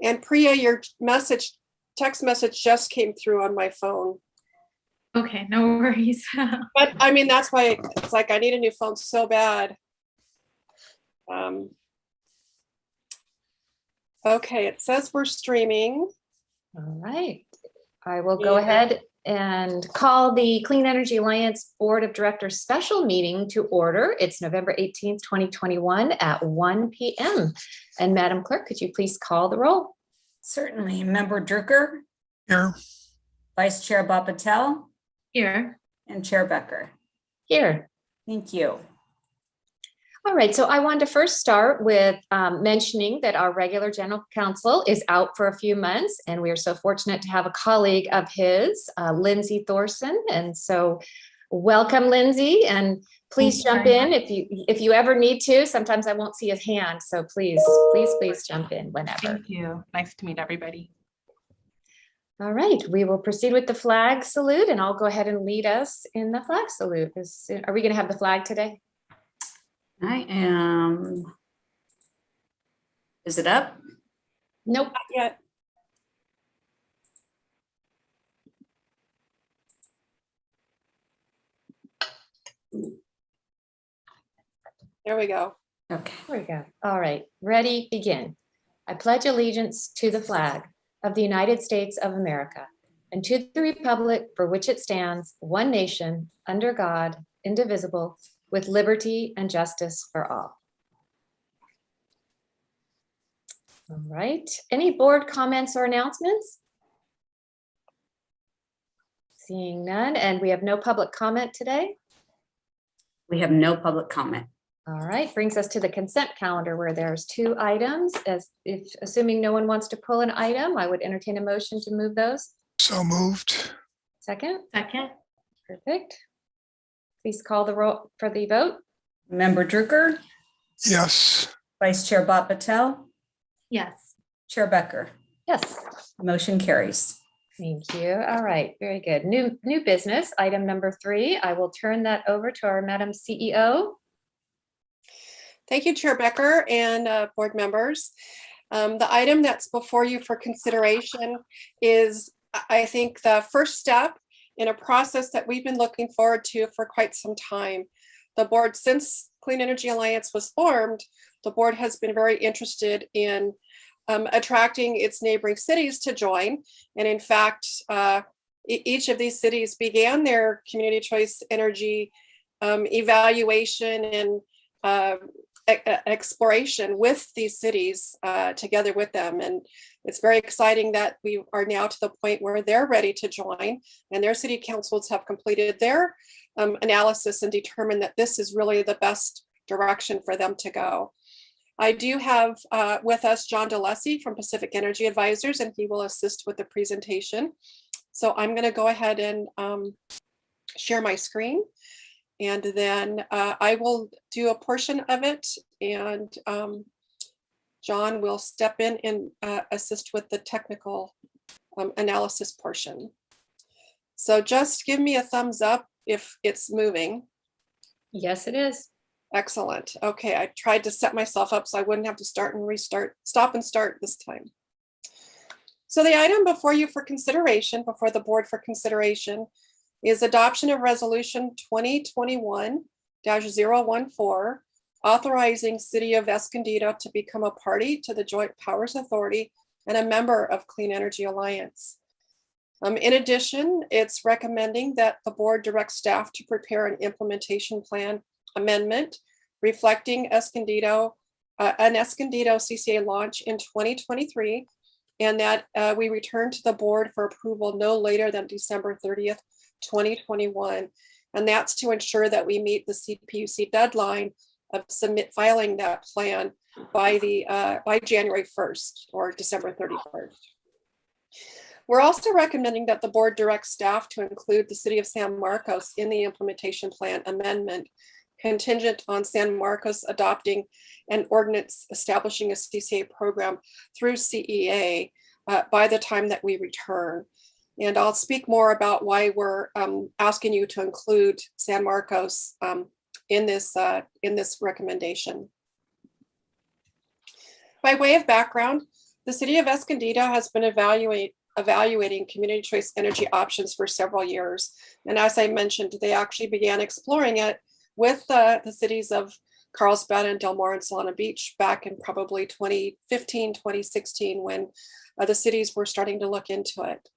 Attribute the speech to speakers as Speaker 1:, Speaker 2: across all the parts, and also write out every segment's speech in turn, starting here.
Speaker 1: And Priya, your text message just came through on my phone.
Speaker 2: Okay, no worries.
Speaker 1: But I mean, that's why it's like I need a new phone so bad. Okay, it says we're streaming.
Speaker 3: All right. I will go ahead and call the Clean Energy Alliance Board of Directors special meeting to order. It's November 18th, 2021 at 1 p.m. And Madam Clerk, could you please call the roll?
Speaker 4: Certainly. Member Drucker?
Speaker 5: Here.
Speaker 4: Vice Chair Bob Patel?
Speaker 2: Here.
Speaker 4: And Chair Becker?
Speaker 3: Here.
Speaker 4: Thank you.
Speaker 3: All right, so I wanted to first start with mentioning that our regular general counsel is out for a few months, and we are so fortunate to have a colleague of his, Lindsay Thorson. And so welcome, Lindsay, and please jump in if you ever need to. Sometimes I won't see his hand, so please jump in whenever.
Speaker 2: Thank you. Nice to meet everybody.
Speaker 3: All right, we will proceed with the flag salute, and I'll go ahead and lead us in the flag salute. Are we going to have the flag today?
Speaker 4: I am. Is it up?
Speaker 3: Nope.
Speaker 1: Not yet. There we go.
Speaker 4: Okay.
Speaker 3: There we go. All right, ready, begin. I pledge allegiance to the flag of the United States of America and to the republic for which it stands, one nation, under God, indivisible, with liberty and justice for all. All right, any board comments or announcements? Seeing none, and we have no public comment today.
Speaker 4: We have no public comment.
Speaker 3: All right, brings us to the consent calendar where there's 2 items. Assuming no one wants to pull an item, I would entertain a motion to move those.
Speaker 5: So moved.
Speaker 3: Second?
Speaker 2: Second.
Speaker 3: Perfect. Please call the roll for the vote.
Speaker 4: Member Drucker?
Speaker 5: Yes.
Speaker 4: Vice Chair Bob Patel?
Speaker 2: Yes.
Speaker 4: Chair Becker?
Speaker 3: Yes.
Speaker 4: Motion carries.
Speaker 3: Thank you. All right, very good. New business, item number 3. I will turn that over to our Madam CEO.
Speaker 1: Thank you, Chair Becker and board members. The item that's before you for consideration is, I think, the first step in a process that we've been looking forward to for quite some time. The board, since Clean Energy Alliance was formed, the board has been very interested in attracting its neighboring cities to join. And in fact, each of these cities began their community choice energy evaluation and exploration with these cities together with them. And it's very exciting that we are now to the point where they're ready to join and their city councils have completed their analysis and determined that this is really the best direction for them to go. I do have with us John DeLussy from Pacific Energy Advisors, and he will assist with the presentation. So I'm going to go ahead and share my screen. And then I will do a portion of it, and John will step in and assist with the technical analysis portion. So just give me a thumbs up if it's moving.
Speaker 3: Yes, it is.
Speaker 1: Excellent. Okay, I tried to set myself up so I wouldn't have to start and restart, stop and start this time. So the item before you for consideration, before the board for consideration, is adoption of resolution 2021-014, authorizing City of Escondido to become a party to the Joint Powers Authority and a member of Clean Energy Alliance. In addition, it's recommending that the board direct staff to prepare an implementation plan amendment reflecting an Escondido CCA launch in 2023, and that we return to the board for approval no later than December 30th, 2021. And that's to ensure that we meet the CPUC deadline of filing that plan by January 1st or December 31st. We're also recommending that the board direct staff to include the City of San Marcos in the implementation plan amendment, contingent on San Marcos adopting an ordinance establishing a CCA program through CEA by the time that we return. And I'll speak more about why we're asking you to include San Marcos in this recommendation. By way of background, The city of Escondido has been evaluating community choice energy options for several years. And as I mentioned, they actually began exploring it with the cities of Carlsbad and Del Mar and Solana Beach back in probably 2015, 2016, when the cities were starting to look into it.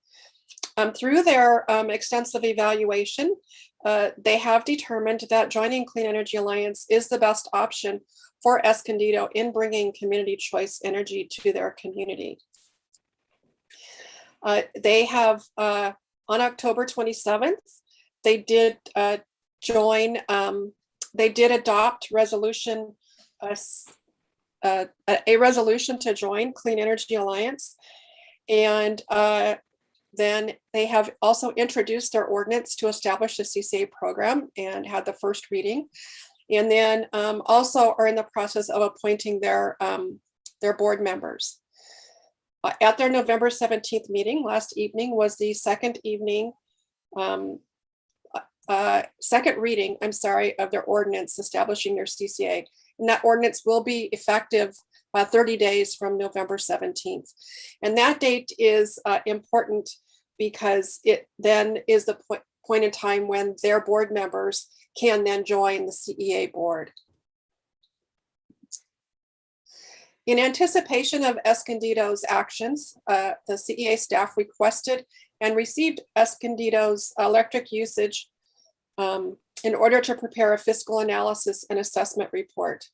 Speaker 1: Through their extensive evaluation, they have determined that joining Clean Energy Alliance is the best option for Escondido in bringing community choice energy to their community. They have, on October 27th, they did they did adopt resolution, a resolution to join Clean Energy Alliance. And then they have also introduced their ordinance to establish the CCA program and had the first reading. And then also are in the process of appointing their board members. At their November 17th meeting last evening was the second reading, of their ordinance establishing their CCA. And that ordinance will be effective 30 days from November 17th. And that date is important because it then is the point in time when their board members can then join the CEA board. In anticipation of Escondido's actions, the CEA staff requested and received Escondido's electric usage in order to prepare a fiscal analysis and assessment report.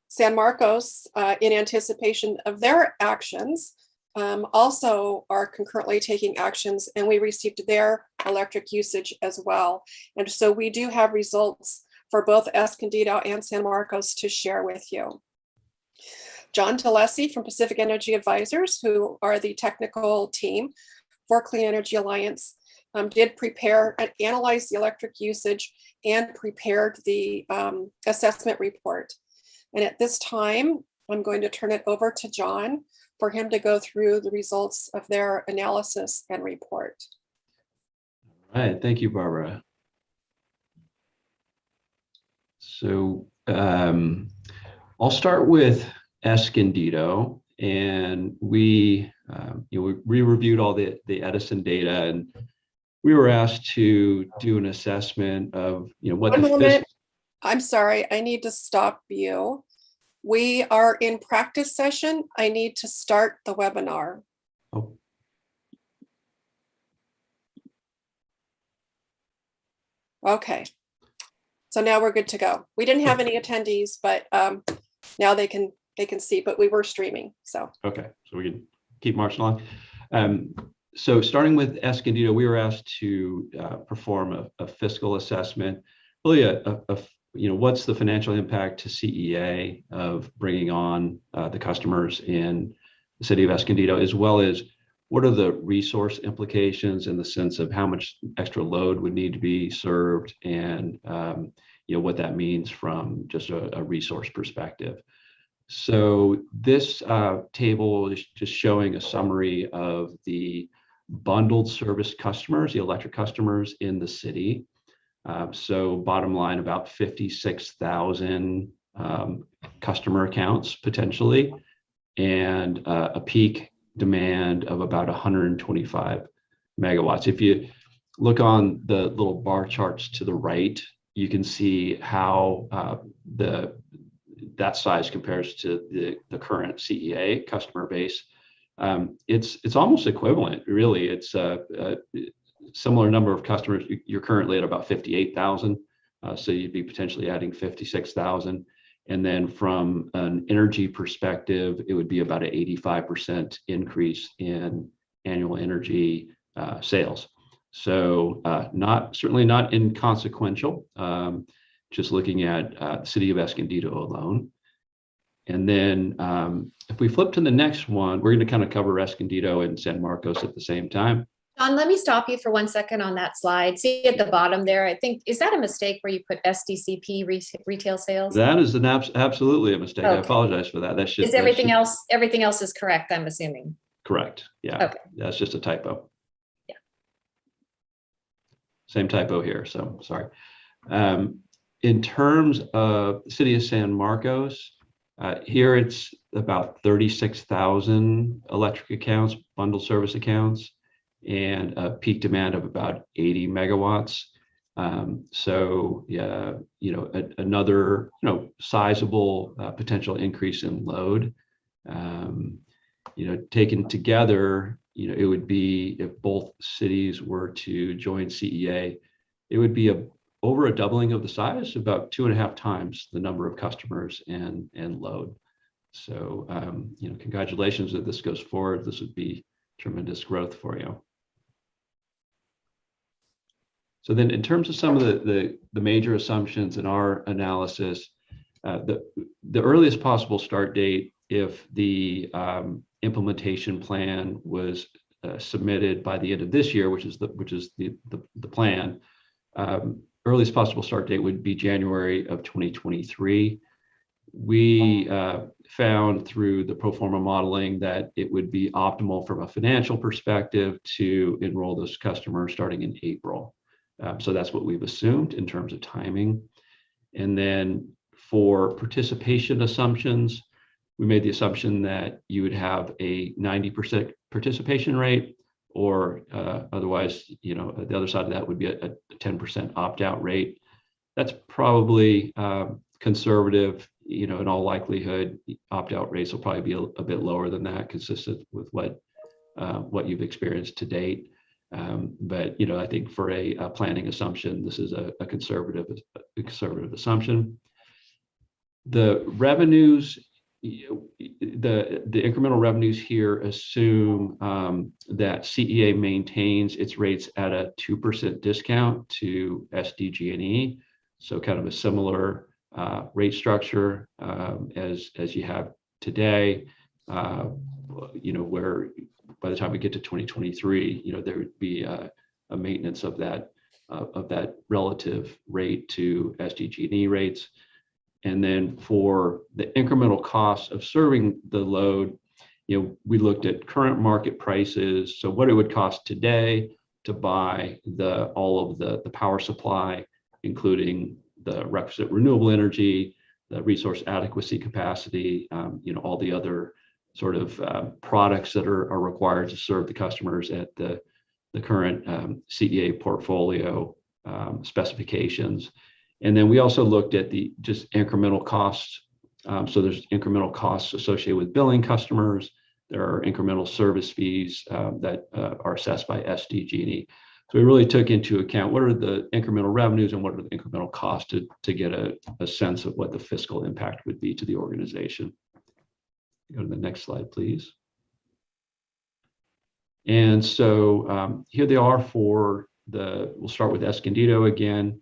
Speaker 1: San Marcos, in anticipation of their actions, also are concurrently taking actions, and we received their electric usage as well. And so we do have results for both Escondido and San Marcos to share with you. John Talesi from Pacific Energy Advisors, who are the technical team for Clean Energy Alliance, did prepare and analyze the electric usage and prepared the assessment report. And at this time, I'm going to turn it over to John for him to go through the results of their analysis and report.
Speaker 6: All right, thank you, Barbara. So I'll start with Escondido, and we reviewed all the Edison data, and we were asked to do an assessment of what
Speaker 1: One
Speaker 6: the
Speaker 1: moment. I'm sorry, I need to stop you. We are in practice session. I need to start the webinar.
Speaker 6: Oh.
Speaker 1: Okay. So now we're good to go. We didn't have any attendees, but now they can see, but we were streaming, so.
Speaker 6: Okay, so we can keep marching along. So starting with Escondido, we were asked to perform a fiscal assessment, really what's the financial impact to CEA of bringing on the customers in the city of Escondido, as well as what are the resource implications in the sense of how much extra load would need to be served, and what that means from just a resource perspective. So this table is just showing a summary of the bundled service customers, the electric customers in the city. So bottom line, about 56,000 customer accounts potentially, and a peak demand of about 125 megawatts. If you look on the little bar charts to the right, you can see how that size compares to the current CEA customer base. It's almost equivalent, really. It's a similar number of customers. You're currently at about 58,000, so you'd be potentially adding 56,000. And then from an energy perspective, it would be about an 85% increase in annual energy sales. So certainly not inconsequential, just looking at the city of Escondido alone. And then if we flip to the next one, we're going to kind of cover Escondido and San Marcos at the same time.
Speaker 3: John, let me stop you for 1 second on that slide. See at the bottom there, I think, is that a mistake where you put SDCP retail sales?
Speaker 6: That is absolutely a mistake.
Speaker 3: Okay.
Speaker 6: I apologize for that. That's just
Speaker 3: Everything else is correct, I'm assuming.
Speaker 6: correct. Yeah.
Speaker 3: Okay.
Speaker 6: That's just a typo.
Speaker 3: Yeah.
Speaker 6: Same typo here, so sorry. In terms of the city of San Marcos, here it's about 36,000 electric accounts, bundled service accounts, and a peak demand of about 80 megawatts. So yeah, another sizable potential increase in load. Taken together, it would be, if both cities were to join CEA, it would be over a doubling of the size, about 2.5 times the number of customers and load. So, congratulations if this goes forward. This would be tremendous growth for you. So then, in terms of some of the major assumptions in our analysis, the earliest possible start date, if the implementation plan was submitted by the end of this year, which is the plan, earliest possible start date would be January of 2023. We found through the pro forma modeling that it would be optimal from a financial perspective to enroll those customers starting in April. So that's what we've assumed in terms of timing. And then for participation assumptions, we made the assumption that you would have a 90% participation rate, or otherwise, the other side of that would be a 10% opt-out rate. That's probably conservative. In all likelihood, opt-out rates will probably be a bit lower than that, consistent with what you've experienced to date. But I think for a planning assumption, this is a conservative assumption. The revenues, the incremental revenues here assume that CEA maintains its rates at a 2% discount to SDG&E, so kind of a similar rate structure as you have today. Where by the time we get to 2023, there would be a maintenance of that relative rate to SDG&E rates. And then for the incremental cost of serving the load, we looked at current market prices. So what it would cost today to buy all of the power supply, including the requisite renewable energy, the resource adequacy capacity, all the other sort of products that are required to serve the customers at the current CEA portfolio specifications. And then we also looked at the just incremental costs. So there's incremental costs associated with billing customers. There are incremental service fees that are assessed by SDG&E. So we really took into account what are the incremental revenues and what are the incremental costs to get a sense of what the fiscal impact would be to the organization. Go to the next slide, please. And so here they are we'll start with Escondido again.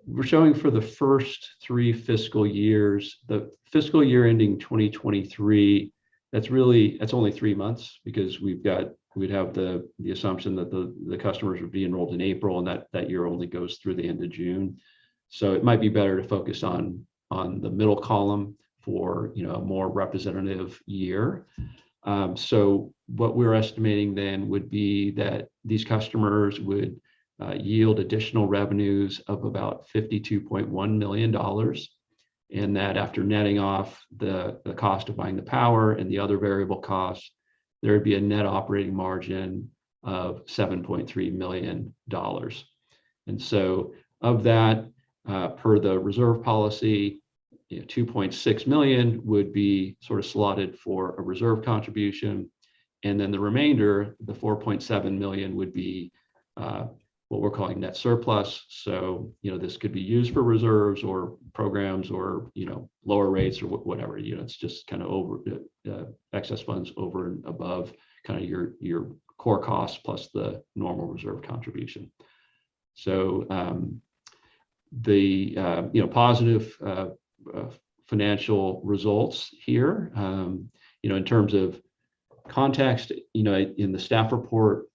Speaker 6: We're showing for the first 3 fiscal years, the fiscal year ending 2023, that's only 3 months, because we'd have the assumption that the customers would be enrolled in April, and that year only goes through the end of June. So it might be better to focus on the middle column for a more representative year. So what we're estimating then would be that these customers would yield additional revenues of about $52.1 million, and that after netting off the cost of buying the power and the other variable costs, there would be a net operating margin of $7.3 million. And so of that, per the reserve policy, $2.6 million would be sort of slotted for a reserve contribution, and then the remainder, the $4.7 million, would be what we're calling net surplus. So, this could be used for reserves or programs or, lower rates or whatever. It's just kind of over excess funds over and above kind of your core costs plus the normal reserve contribution. So the positive financial results here, in terms of context, in the staff report,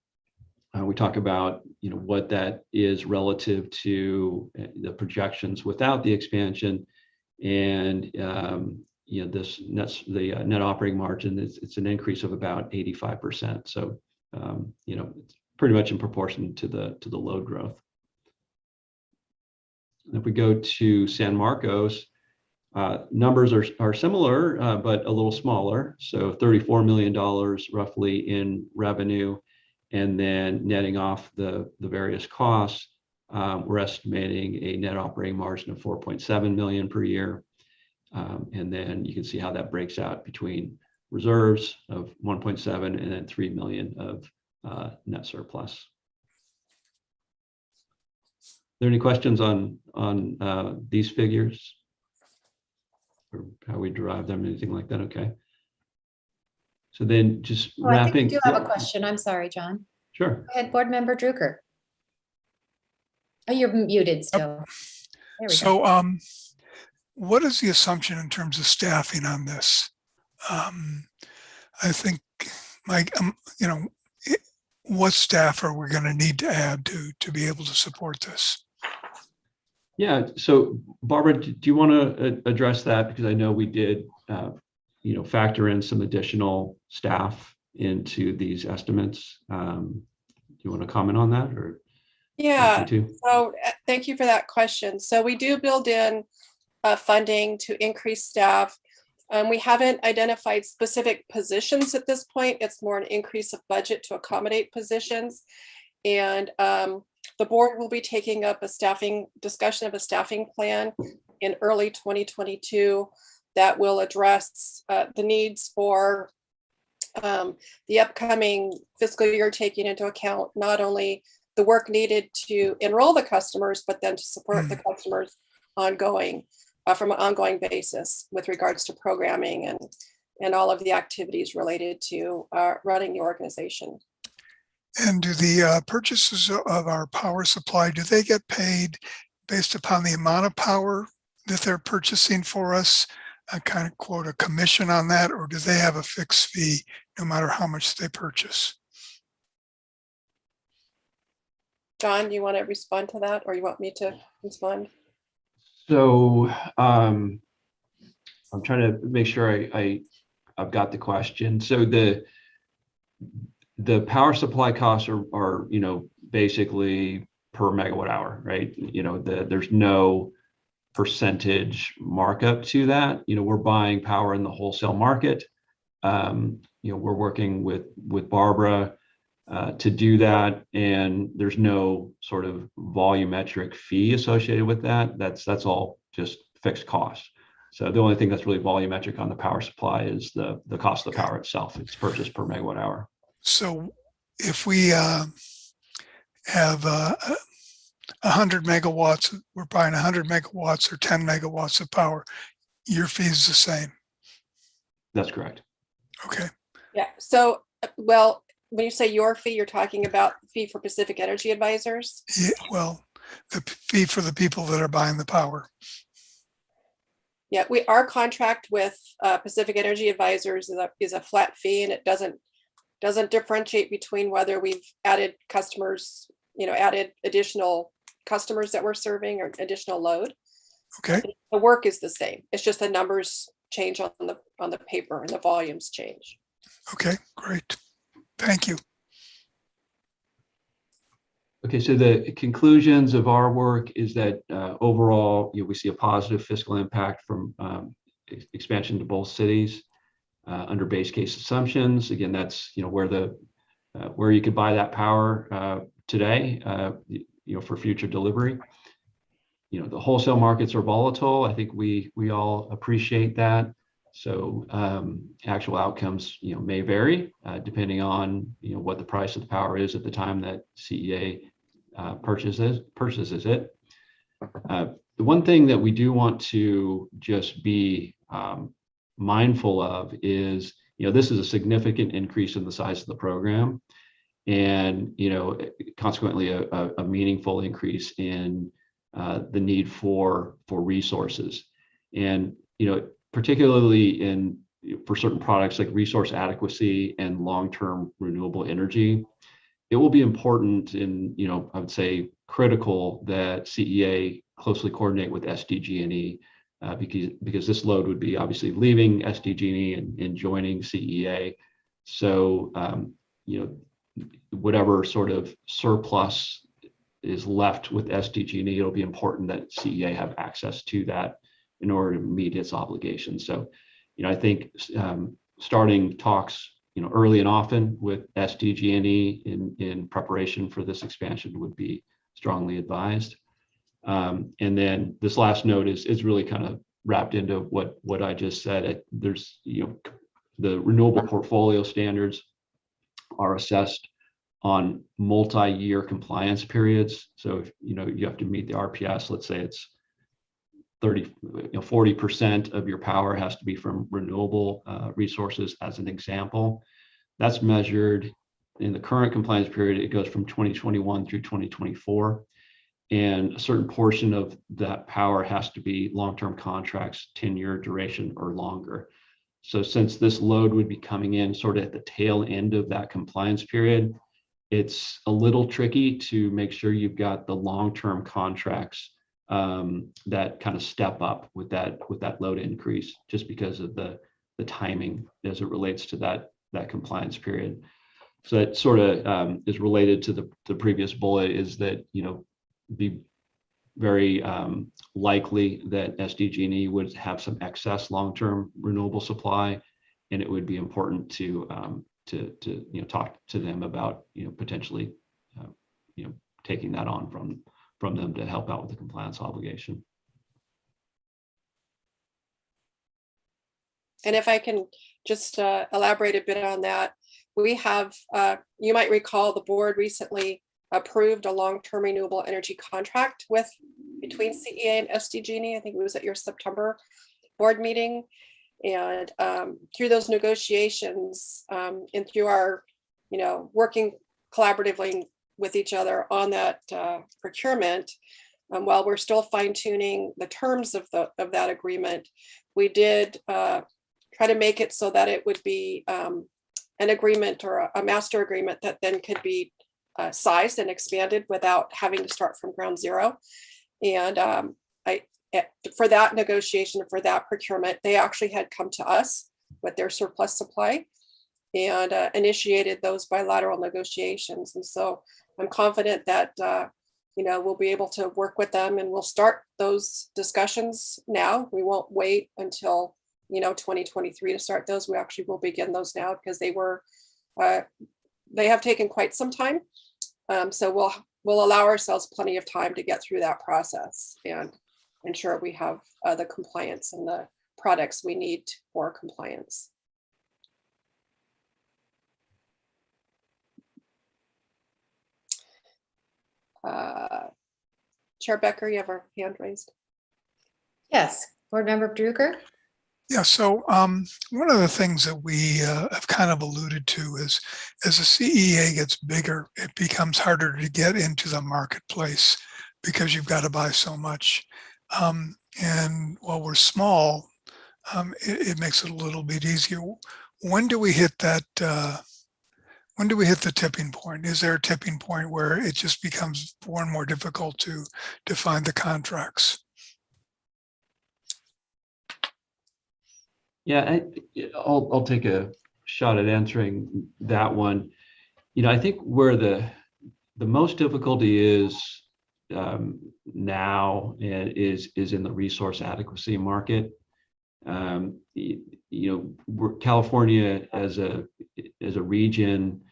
Speaker 6: we talk about what that is relative to the projections without the expansion, and the net operating margin it's an increase of about 85%. So it's pretty much in proportion to the load growth. And if we go to San Marcos, Numbers are similar, but a little smaller. So $34 million roughly in revenue, and then netting off the various costs, we're estimating a net operating margin of 4.7 million per year. And then you can see how that breaks out between reserves of 1.7 and then 3 million of net surplus. Are there any questions on these figures or how we derive them, anything like that? Okay. So then just
Speaker 3: Oh, I think
Speaker 6: wrapping.
Speaker 3: we do have a question. I'm sorry, John.
Speaker 6: Sure.
Speaker 3: Go ahead, Board Member Drucker. Oh, you're muted still. There we go.
Speaker 5: So what is the assumption in terms of staffing on this? I think what staff are we going to need to add to be able to support this?
Speaker 6: Yeah. So Barbara, do you want to address that? Because I know we did, factor in some additional staff into these estimates. Do you want to comment on that, or?
Speaker 1: Yeah, so thank you for that question. So we do build in funding to increase staff. We haven't identified specific positions at this point. It's more an increase of budget to accommodate positions. And the board will be taking up a discussion of a staffing plan in early 2022 that will address the needs for the upcoming fiscal year, taking into account not only the work needed to enroll the customers, but then to support the customers ongoing from an ongoing basis with regards to programming and all of the activities related to running the organization.
Speaker 5: And do the purchases of our power supply, do they get paid based upon the amount of power that they're purchasing for us? I kind of quote a commission on that, or do they have a fixed fee no matter how much they purchase?
Speaker 1: John, do you want to respond to that, or you want me to respond?
Speaker 6: So I'm trying to make sure I've got the question. So the power supply costs are basically per megawatt hour, right? There's no percentage markup to that. We're buying power in the wholesale market. We're working with Barbara to do that, and there's no sort of volumetric fee associated with that. That's all just fixed costs. So the only thing that's really volumetric on the power supply is the cost of the power itself. It's purchased per megawatt hour.
Speaker 5: So if we have 100 megawatts, we're buying 100 megawatts or 10 megawatts of power, your fee is the same.
Speaker 6: That's correct.
Speaker 5: Okay.
Speaker 1: Yeah. So, well, when you say your fee, you're talking about the fee for Pacific Energy Advisors?
Speaker 5: Yeah, well, the fee for the people that are buying the power.
Speaker 1: Yeah, our contract with Pacific Energy Advisors is a flat fee, and it doesn't differentiate between whether we've added customers, added additional customers that we're serving or additional load.
Speaker 5: Okay.
Speaker 1: The work is the same. It's just the numbers change on the paper and the volumes change.
Speaker 5: Okay, great. Thank you.
Speaker 6: Okay, so the conclusions of our work is that overall, we see a positive fiscal impact from expansion to both cities under base case assumptions. Again, that's where you could buy that power today, for future delivery. The wholesale markets are volatile. I think we all appreciate that. So actual outcomes, may vary depending on what the price of the power is at the time that CEA purchases it. The one thing that we do want to just be mindful of is, this is a significant increase in the size of the program, and consequently a meaningful increase in the need for resources, and particularly for certain products like resource adequacy and long-term renewable energy, it will be important and I would say critical that CEA closely coordinate with SDG&E because this load would be obviously leaving SDG&E and joining CEA. So whatever sort of surplus is left with SDG&E, it'll be important that CEA have access to that in order to meet its obligations. So, I think starting talks, early and often with SDG&E in preparation for this expansion would be strongly advised. And then this last note is really kind of wrapped into what I just said. There's, the renewable portfolio standards are assessed on multi-year compliance periods. So if you have to meet the RPS, let's say it's 40% of your power has to be from renewable resources as an example. That's measured in the current compliance period. It goes from 2021 through 2024. And a certain portion of that power has to be long-term contracts, 10-year duration or longer. So since this load would be coming in sort of at the tail end of that compliance period, it's a little tricky to make sure you've got the long-term contracts that kind of step up with that load increase, just because of the timing as it relates to that compliance period. So that sort of is related to the previous bullet, is that be very likely that SDG&E would have some excess long-term renewable supply, and it would be important to talk to them about potentially taking that on from them to help out with the compliance obligation.
Speaker 1: And if I can just elaborate a bit on that, we have, you might recall, the board recently approved a long-term renewable energy contract between CEA and SDG&E. I think it was at your September board meeting. And through those negotiations and through our, working collaboratively with each other on that procurement, while we're still fine-tuning the terms of that agreement, we did try to make it so that it would be an agreement or a master agreement that then could be sized and expanded without having to start from ground zero. And for that negotiation, for that procurement, they actually had come to us with their surplus supply and initiated those bilateral negotiations. And so I'm confident that we'll be able to work with them, and we'll start those discussions now. We won't wait until 2023 to start those. We actually will begin those now, because they have taken quite some time. So we'll allow ourselves plenty of time to get through that process and ensure we have the compliance and the products we need for compliance. Chair Becker, you have your hand raised.
Speaker 3: Yes, Board Member Drucker.
Speaker 5: Yeah, so one of the things that we have kind of alluded to is, as the CEA gets bigger, it becomes harder to get into the marketplace because you've got to buy so much. And while we're small, it makes it a little bit easier. When do we hit that? When do we hit the tipping point? Is there a tipping point where it just becomes more and more difficult to find the contracts?
Speaker 6: Yeah, I'll take a shot at answering that one. I think where the most difficulty is now is in the resource adequacy market. California as a region,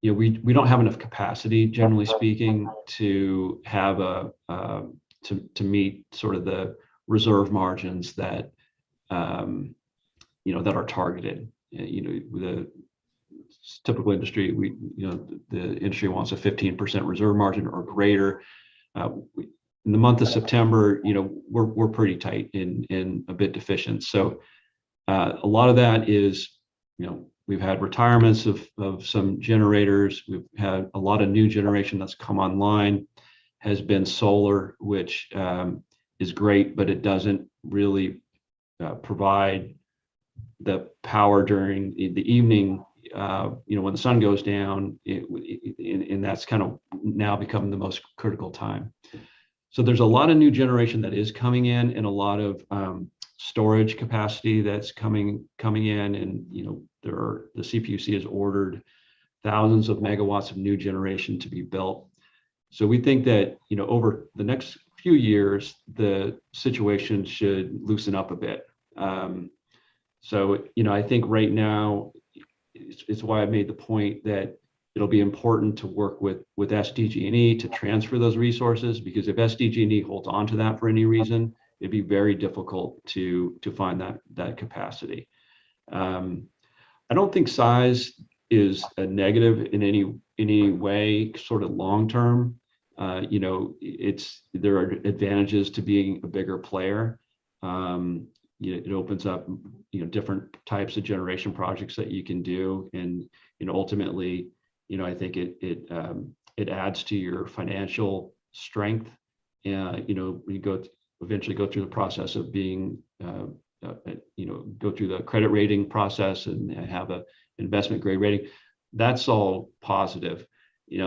Speaker 6: we don't have enough capacity, generally speaking, to have to meet sort of the reserve margins that that are targeted. The typical industry, the industry wants a 15% reserve margin or greater. In the month of September, we're pretty tight and a bit deficient. So a lot of that is, we've had retirements of some generators. We've had a lot of new generation that's come online, has been solar, which is great, but it doesn't really provide the power during the evening, when the sun goes down, and that's kind of now become the most critical time. So there's a lot of new generation that is coming in, and a lot of storage capacity that's coming in, and the CPUC has ordered thousands of megawatts of new generation to be built. So we think that over the next few years, the situation should loosen up a bit. So, I think right now, it's why I made the point that it'll be important to work with SDG&E to transfer those resources, because if SDG&E holds on to that for any reason, it'd be very difficult to find that capacity. I don't think size is a negative in any way, sort of long term. There are advantages to being a bigger player. It opens up different types of generation projects that you can do, and ultimately, I think it adds to your financial strength. You eventually go through the process of being go through the credit rating process and have a investment grade rating. That's all positive.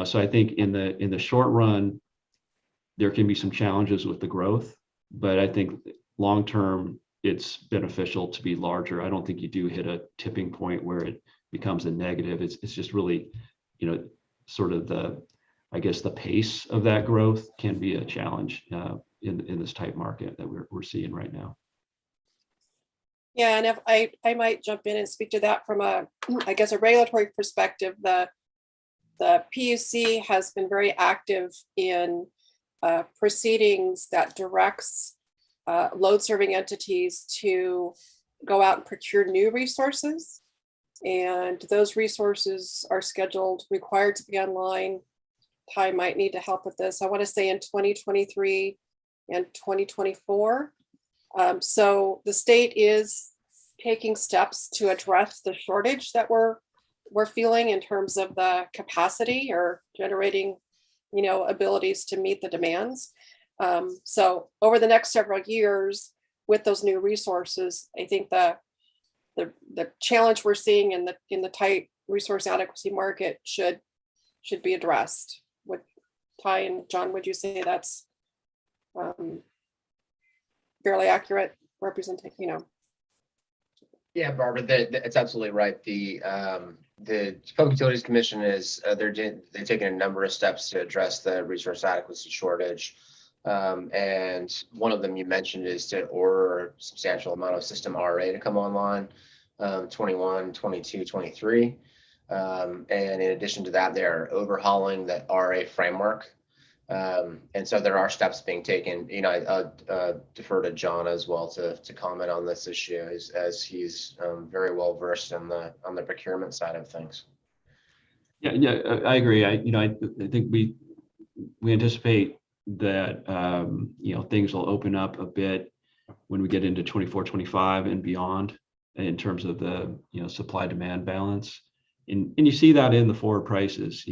Speaker 6: So I think in the short run, there can be some challenges with the growth, but I think long term, it's beneficial to be larger. I don't think you do hit a tipping point where it becomes a negative. It's just really, sort of the pace of that growth can be a challenge in this type market that we're seeing right now.
Speaker 1: Yeah, and if I might jump in and speak to that from a regulatory perspective, the PUC has been very active in proceedings that directs load serving entities to go out and procure new resources. And those resources are required to be online. Ty might need to help with this. I want to say in 2023 and 2024. So the state is taking steps to address the shortage that we're feeling in terms of the capacity or generating, abilities to meet the demands. So over the next several years, with those new resources, I think the challenge we're seeing in the tight resource adequacy market should be addressed. With Ty and John, would you say that's fairly accurate representation?
Speaker 7: Yeah, Barbara, it's absolutely right. The Public Utilities Commission is they've taken a number of steps to address the resource adequacy shortage. And one of them you mentioned is to order a substantial amount of system RA to come online, 21, 22, 23. And in addition to that, they're overhauling the RA framework. And so there are steps being taken. I defer to John as well to comment on this issue as he's very well versed on the procurement side of things.
Speaker 6: Yeah, I agree. I think we anticipate that things will open up a bit when we get into 24, 25 and beyond in terms of the supply demand balance, and you see that in the forward prices.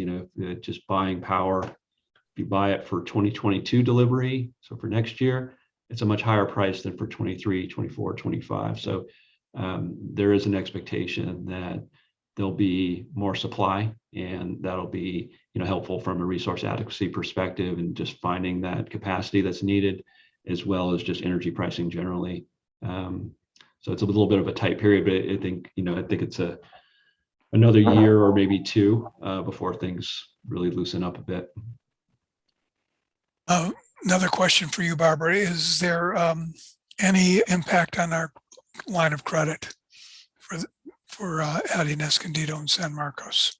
Speaker 6: Just buying power, if you buy it for 2022 delivery, so for next year, it's a much higher price than for 23, 24, 25. So there is an expectation that there'll be more supply, and that'll be helpful from a resource adequacy perspective and just finding that capacity that's needed, as well as just energy pricing generally. So it's a little bit of a tight period, but I think it's another year or maybe two before things really loosen up a bit.
Speaker 5: Another question for you, Barbara. Is there any impact on our line of credit for adding Escondido and San Marcos?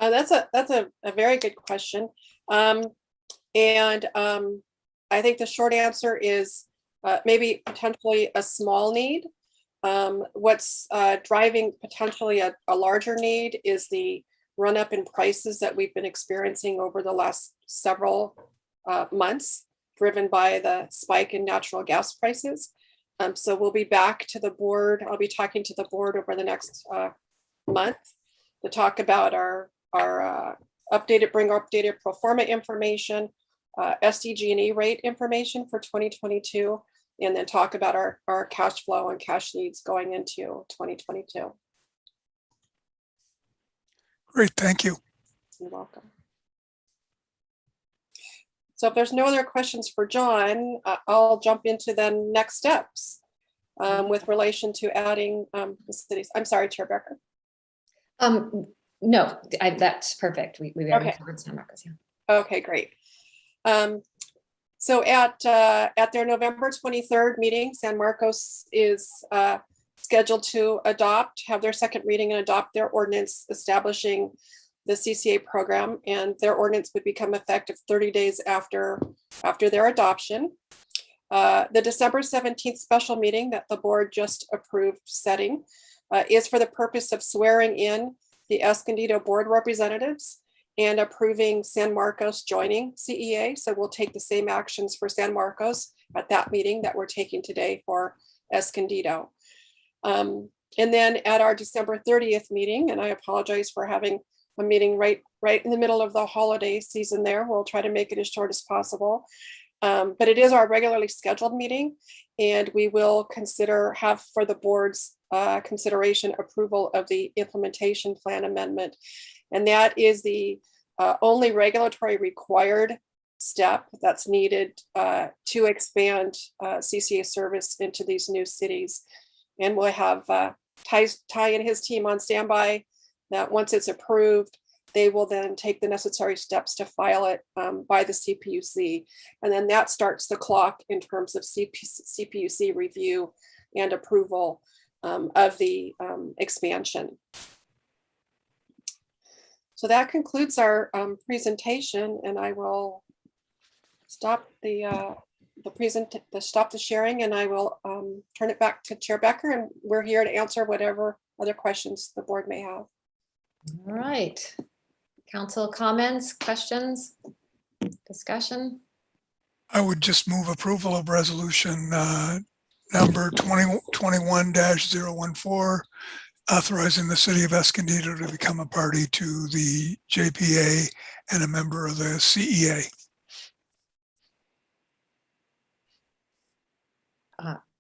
Speaker 1: That's a very good question. And I think the short answer is maybe potentially a small need. What's driving potentially a larger need is the run up in prices that we've been experiencing over the last several months, driven by the spike in natural gas prices. So we'll be back to the board. I'll be talking to the board over the next month to talk about our updated pro forma information, SDG&E rate information for 2022, and then talk about our cash flow and cash needs going into 2022.
Speaker 5: Great, thank you.
Speaker 1: You're welcome. So if there's no other questions for John, I'll jump into the next steps with relation to adding the cities. I'm sorry, Chair Becker.
Speaker 3: No, that's perfect. We already
Speaker 1: Okay.
Speaker 3: covered San Marcos. Yeah.
Speaker 1: Okay, great. So at their November 23rd meeting, San Marcos is scheduled to have their second reading and adopt their ordinance establishing the CCA program, and their ordinance would become effective 30 days after their adoption. The December 17th special meeting that the board just approved setting is for the purpose of swearing in the Escondido board representatives and approving San Marcos joining CEA. So we'll take the same actions for San Marcos at that meeting that we're taking today for Escondido. And then at our December 30th meeting, and I apologize for having a meeting right in the middle of the holiday season there. We'll try to make it as short as possible. But it is our regularly scheduled meeting, and we will have for the board's consideration approval of the implementation plan amendment. And that is the only regulatory required step that's needed to expand CCA service into these new cities. And we'll have Ty and his team on standby that once it's approved, they will then take the necessary steps to file it by the CPUC. And then that starts the clock in terms of CPUC review and approval of the expansion. So that concludes our presentation, and I will stop the sharing, and I will turn it back to Chair Becker, and we're here to answer whatever other questions the board may have.
Speaker 3: All right. Council comments, questions, discussion?
Speaker 5: I would just move approval of resolution number 2021-014, authorizing the city of Escondido to become a party to the JPA and a member of the CEA.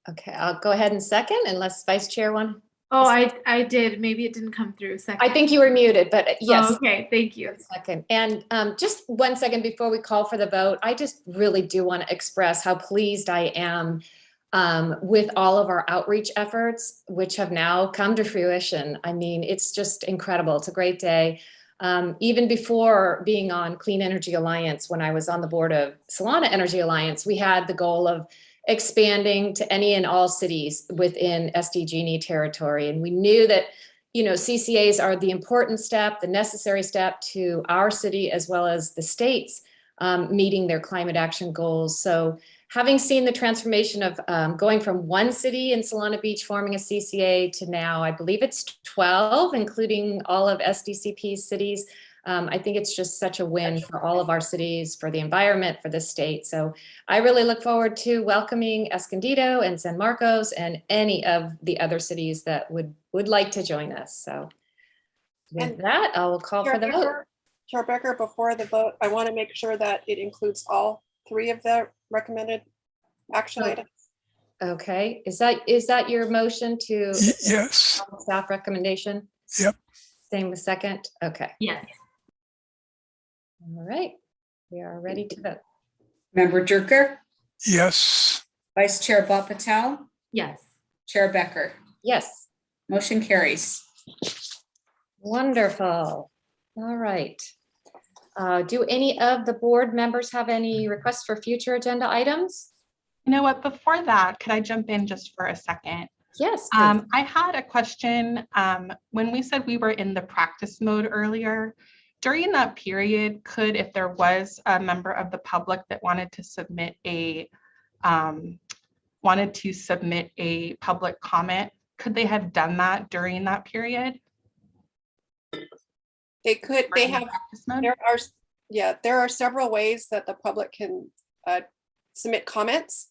Speaker 3: Okay, I'll go ahead and second unless Vice Chair one.
Speaker 2: Oh, I did. Maybe it didn't come through. Second.
Speaker 3: I think you were muted, but yes.
Speaker 2: Oh, okay, thank you.
Speaker 3: Second. And just 1 second before we call for the vote, I just really do want to express how pleased I am with all of our outreach efforts, which have now come to fruition. I mean, it's just incredible. It's a great day. Even before being on Clean Energy Alliance, when I was on the board of Solana Energy Alliance, we had the goal of expanding to any and all cities within SDG&E territory. And we knew that, you know, CCAs are the important step, the necessary step to our city as well as the states meeting their climate action goals. So having seen the transformation of going from one city in Solana Beach forming a CCA to now, I believe it's 12, including all of SDCP's cities, I think it's just such a win for all of our cities, for the environment, for the state. So I really look forward to welcoming Escondido and San Marcos and any of the other cities that would like to join us. So with that, I will call for the vote.
Speaker 1: Chair Becker, before the vote, I want to make sure that it includes all 3 of the recommended action items.
Speaker 3: Okay, is that your motion to
Speaker 5: Yes.
Speaker 3: staff recommendation?
Speaker 5: Yep.
Speaker 3: Same with second? Okay.
Speaker 2: Yes.
Speaker 3: All right, we are ready to vote.
Speaker 4: Member Drucker,
Speaker 5: Yes.
Speaker 4: Vice Chair Bob Patel,
Speaker 2: Yes.
Speaker 4: Chair Becker.
Speaker 3: Yes,
Speaker 4: Motion carries.
Speaker 3: wonderful. All right. Do any of the board members have any requests for future agenda items?
Speaker 8: You know what, before that, could I jump in just for a second?
Speaker 3: Yes, please.
Speaker 8: I had a question. When we said we were in the practice mode earlier, during that period, if there was a member of the public that wanted to submit a public comment, could they have done that during that period?
Speaker 1: They could, they have,
Speaker 8: Practice mode?
Speaker 1: there are several ways that the public can submit comments.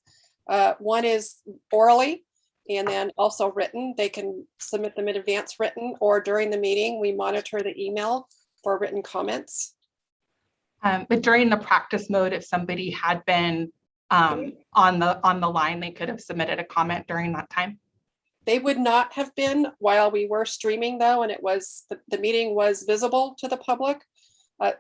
Speaker 1: One is orally, and then also written. They can submit them in advance written, or during the meeting, we monitor the email for written comments.
Speaker 8: But during the practice mode, if somebody had been on the line, they could have submitted a comment during that time.
Speaker 1: They would not have been while we were streaming though, and it was, the meeting was visible to the public.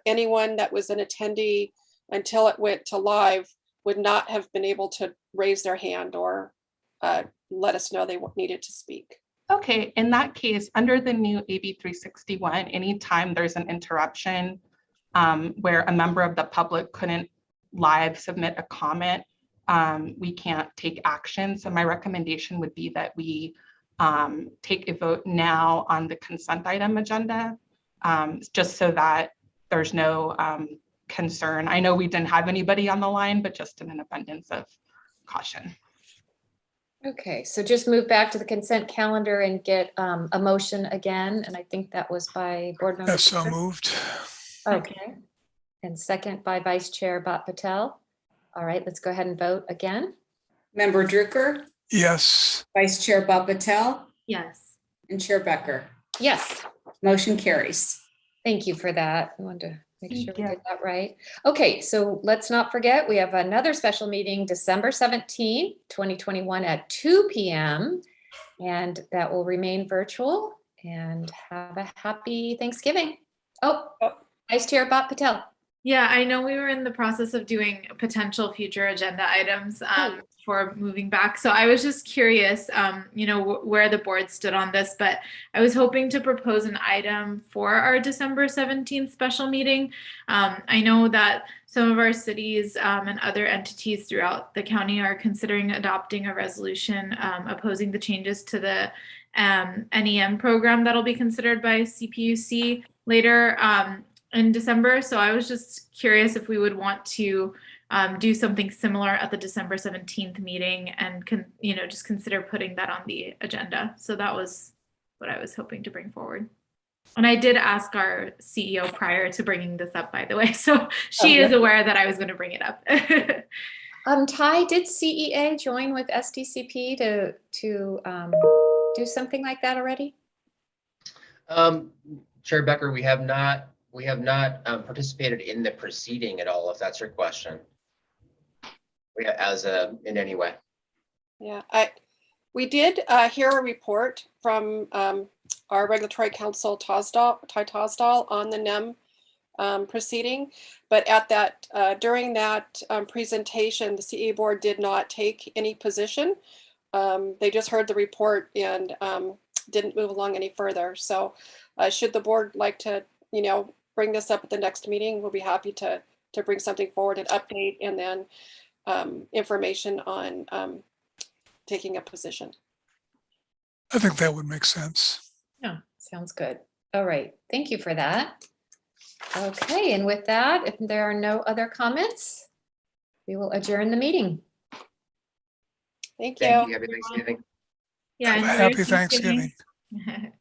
Speaker 1: Anyone that was an attendee until it went to live would not have been able to raise their hand or let us know they needed to speak.
Speaker 8: Okay, in that case, under the new AB 361, anytime there's an interruption where a member of the public couldn't live submit a comment, we can't take action. So my recommendation would be that we take a vote now on the consent item agenda, just so that there's no concern. I know we didn't have anybody on the line, but just in an abundance of caution.
Speaker 3: Okay, so just move back to the consent calendar and get a motion again. And I think that was by board member.
Speaker 5: Yes, so
Speaker 3: Tucker.
Speaker 5: moved.
Speaker 3: Okay. And second by Vice Chair Bhat Patel. All right, let's go ahead and vote again.
Speaker 4: Member Drucker,
Speaker 5: Yes,
Speaker 4: Vice Chair Buckpatel,
Speaker 2: Yes.
Speaker 4: and Chair Becker.
Speaker 3: Yes,
Speaker 4: Motion carries.
Speaker 3: thank you for that. I wanted to make sure
Speaker 8: Thank
Speaker 3: we
Speaker 8: you.
Speaker 3: did that right. Okay, so let's not forget, we have another special meeting, December 17th, 2021 at 2 p.m. And that will remain virtual, and have a happy Thanksgiving. Oh, Vice Chair Bhat Patel.
Speaker 2: Yeah, I know we were in the process of doing potential future agenda items for moving back. So I was just curious, where the board stood on this, but I was hoping to propose an item for our December 17th special meeting. I know that some of our cities and other entities throughout the county are considering adopting a resolution opposing the changes to the NEM program that'll be considered by CPUC later in December. So I was just curious if we would want to do something similar at the December 17th meeting and just consider putting that on the agenda. So that was what I was hoping to bring forward. And I did ask our CEO prior to bringing this up, by the way. So she is aware that I was going to bring it up.
Speaker 3: Ty, did CEA join with SDCP to do something like that already?
Speaker 7: Chair Becker, we have not participated in the proceeding at all, if that's your question. In any way.
Speaker 1: Yeah, we did hear a report from our regulatory counsel, Ty Tosdall, on the NEM proceeding, but during that presentation, the CE board did not take any position. They just heard the report and didn't move along any further. So should the board like to, bring this up at the next meeting, we'll be happy to bring something forward, an update, and then information on taking a position.
Speaker 5: I think that would make sense.
Speaker 3: Yeah, sounds good. All right, thank you for that. Okay, and with that, if there are no other comments, we will adjourn the meeting.
Speaker 1: Thank you.
Speaker 7: Thank you. Happy Thanksgiving.
Speaker 2: Yeah,
Speaker 5: Have a
Speaker 2: enjoy
Speaker 5: happy
Speaker 2: your
Speaker 5: Thanksgiving.
Speaker 2: Thanksgiving.